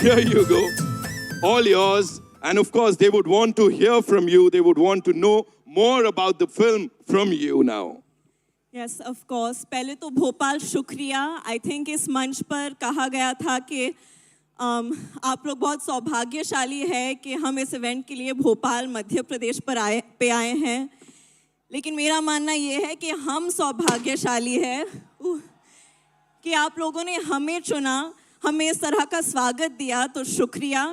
Here you go. All yours. And of course, they would want to hear from you. They would want to know more about the film from you now. Yes, of course. पहले तो भोपाल शुक्रिया. I think इस मंच पर कहा गया था कि आप लोग बहुत सौभाग्यशाली है कि हम इस इवेंट के लिए भोपाल मध्य प्रदेश पर आए हैं. लेकिन मेरा मानना ये है कि हम सौभाग्यशाली है कि आप लोगों ने हमें चुना, हमें इस तरह का स्वागत दिया, तो शुक्रिया.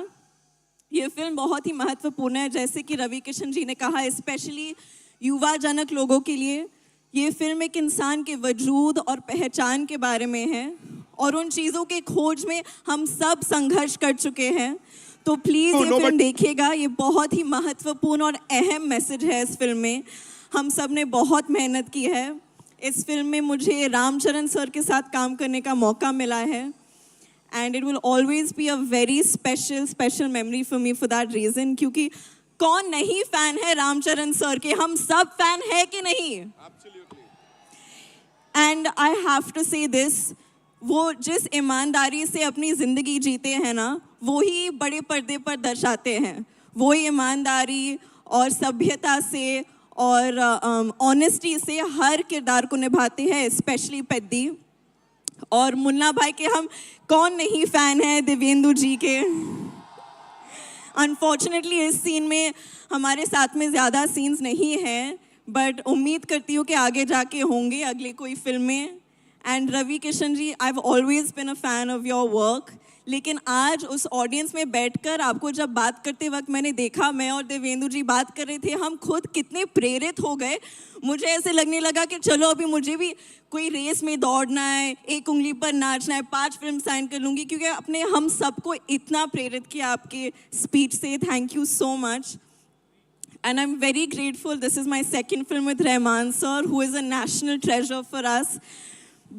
ये फिल्म बहुत ही महत्वपूर्ण है, जैसे कि रवि किशन जी ने कहा, स्पेशली युवा जनक लोगों के लिए. ये फिल्म एक इंसान के वजूद और पहचान के बारे में है और उन चीज़ों के खोज में हम सब संघर्ष कर चुके हैं. तो प्लीज़ ये फिल्म देखिएगा. ये बहुत ही महत्वपूर्ण और अहम मैसेज है इस फिल्म में. हम सब ने बहुत मेहनत की है. इस फिल्म में मुझे रामचरण सर के साथ काम करने का मौका मिला है. And it will always be a very special memory for me for that reason. क्योंकि कौन नहीं फैन है रामचरण सर के? हम सब फैन है कि नहीं? एंड आई हैव टू से दिस, वो जिस ईमानदारी से अपनी ज़िंदगी जीते हैं ना, वो ही बड़े पर्दे पर दर्शाते हैं. वो ही ईमानदारी और सभ्यता से और ऑनेस्टी से हर किरदार को निभाते हैं, स्पेशली पेद्दी. और मुन्ना भाई के हम कौन नहीं फ़ैन है, देवेंदु जी के. अनफॉर्चुनेटली इस सीन में हमारे साथ में ज़्यादा सीन्स नहीं हैं, बट उम्मीद करती हूँ कि आगे जाके होंगे अगले कोई फिल्म में. And Ravi Kishan ji, I have always been a fan of your work. लेकिन आज उस ऑडियंस में बैठकर आपको जब बात करते वक्त मैंने देखा, मैं और देवेंदु जी बात कर रहे थे, हम खुद कितने प्रेरित हो गए. मुझे ऐसे लगने लगा कि चलो अभी मुझे भी कोई रेस में दौड़ना है, एक उंगली पर नाचना है, 5 फिल्म साइन कर लूँगी, क्योंकि आपने हम सबको इतना प्रेरित किया आपके स्पीच से. Thank you so much. And I'm very grateful. This is my second film with Rahman sir, who is a national treasure for us.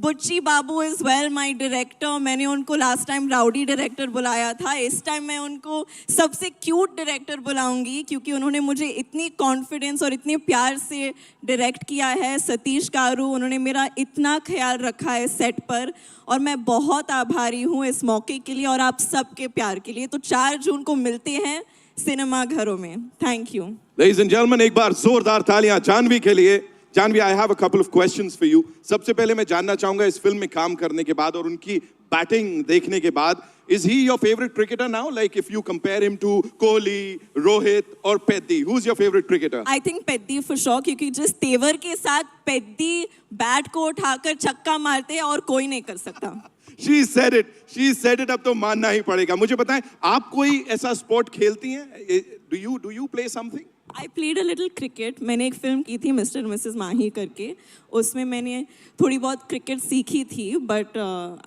Butchi Babu is well my director. मैंने उनको last time rowdy director बुलाया था. इस time मैं उनको सबसे cute director बुलाऊंगी, क्योंकि उन्होंने मुझे इतनी confidence और इतने प्यार से direct किया है. सतीश गारू, उन्होंने मेरा इतना ख्याल रखा है set पर, और मैं बहुत आभारी हूँ इस मौके के लिए और आप सबके प्यार के लिए. तो 4 जून को मिलते हैं सिनेमा घरों में. Thank you. Ladies and gentlemen, एक बार जोरदार तालियां जानवी के लिए. Janvi, I have a couple of questions for you. सबसे पहले मैं जानना चाहूंगा, इस फिल्म में काम करने के बाद और उनकी बैटिंग देखने के बाद, is he your favorite cricketer now? Like if you compare him to Kohli, Rohit or Peddi, who's your favorite cricketer? I think Peddi for sure, क्योंकि जिस तेवर के साथ पेद्दी बैट को उठाकर छक्का मारते हैं और कोई नहीं कर सकता. She said it. She said it. अब तो मानना ही पड़ेगा. मुझे बताएं, आप कोई ऐसा स्पोर्ट खेलती हैं? Do you play something? I played a little cricket. मैंने एक फिल्म की थी मिस्टर मिसेस माही करके, उसमें मैंने थोड़ी बहुत क्रिकेट सीखी थी, but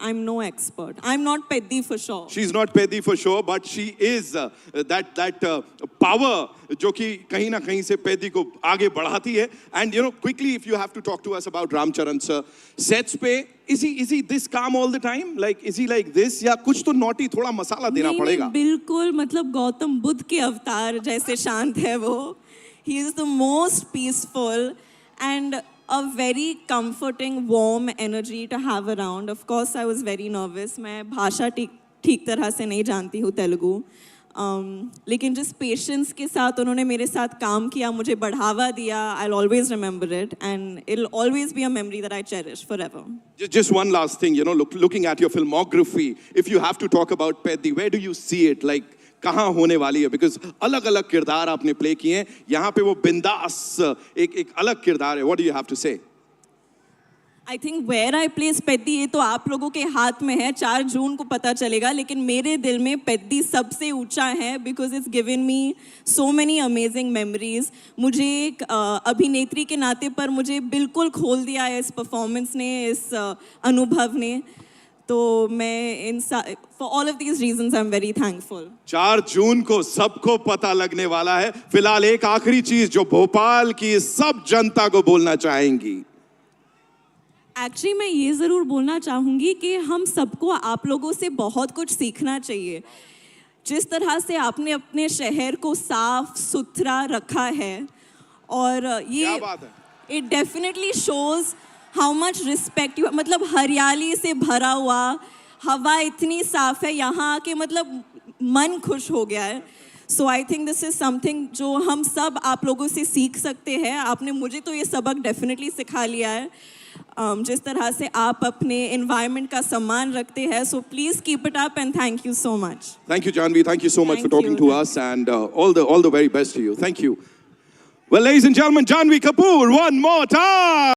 I'm no expert. I'm not Peddi for sure. She's not Peddi for sure, but she is that power जो कि कहीं ना कहीं से Peddi को आगे बढ़ाती है. And you know, quickly, if you have to talk to us about Ramcharan sir, sets पे is he this calm all the time? Like is he like this, या कुछ तो naughty थोड़ा मसाला देना पड़ेगा? बिल्कुल, मतलब गौतम बुद्ध के अवतार जैसे शांत है वो. He is the most peaceful and a very comforting, warm energy to have around. Of course, I was very nervous. मैं भाषा ठीक तरह से नहीं जानती हूँ तेलुगु. लेकिन जिस पेशेंस के साथ उन्होंने मेरे साथ काम किया, मुझे बढ़ावा दिया, I'll always remember it, and it'll always be a memory that I cherish forever. Just one last thing, you know, looking at your filmography, if you have to talk about Peddi, where do you see it? Like कहाँ होने वाली है? Because अलग अलग किरदार आपने play किए हैं. यहाँ पे वो बिंदास एक अलग किरदार है. What do you have to say? I think where I place Peddi, ये तो आप लोगों के हाथ में है. 4 जून को पता चलेगा, लेकिन मेरे दिल में पेद्दी सबसे ऊंचा है, because it's given me so many amazing memories. मुझे एक अभिनेत्री के नाते पर मुझे बिल्कुल खोल दिया है इस परफॉर्मेंस ने, इस अनुभव ने. तो मैं for all of these reasons I'm very thankful. 4 जून को सबको पता लगने वाला है. फिलहाल एक आखिरी चीज जो भोपाल की सब जनता को बोलना चाहेंगी. एक्चुअली मैं ये ज़रूर बोलना चाहूँगी कि हम सबको आप लोगों से बहुत कुछ सीखना चाहिए. जिस तरह से आपने अपने शहर को साफ सुथरा रखा है, और ये it definitely shows how much respect you, मतलब हरियाली से भरा हुआ, हवा इतनी साफ है यहाँ के, मतलब मन खुश हो गया है. So I think this is something जो हम सब आप लोगों से सीख सकते हैं. आपने मुझे तो ये सबक डेफिनेटली सिखा लिया है. जिस तरह से आप अपने एनवायरनमेंट का सम्मान रखते हैं. So please keep it up and thank you so much. Thank you, Janvi. Thank you so much for Thank talking you. to us, and all the very best to you. Thank you. Well, ladies and gentlemen, Janvi Kapoor, one more time.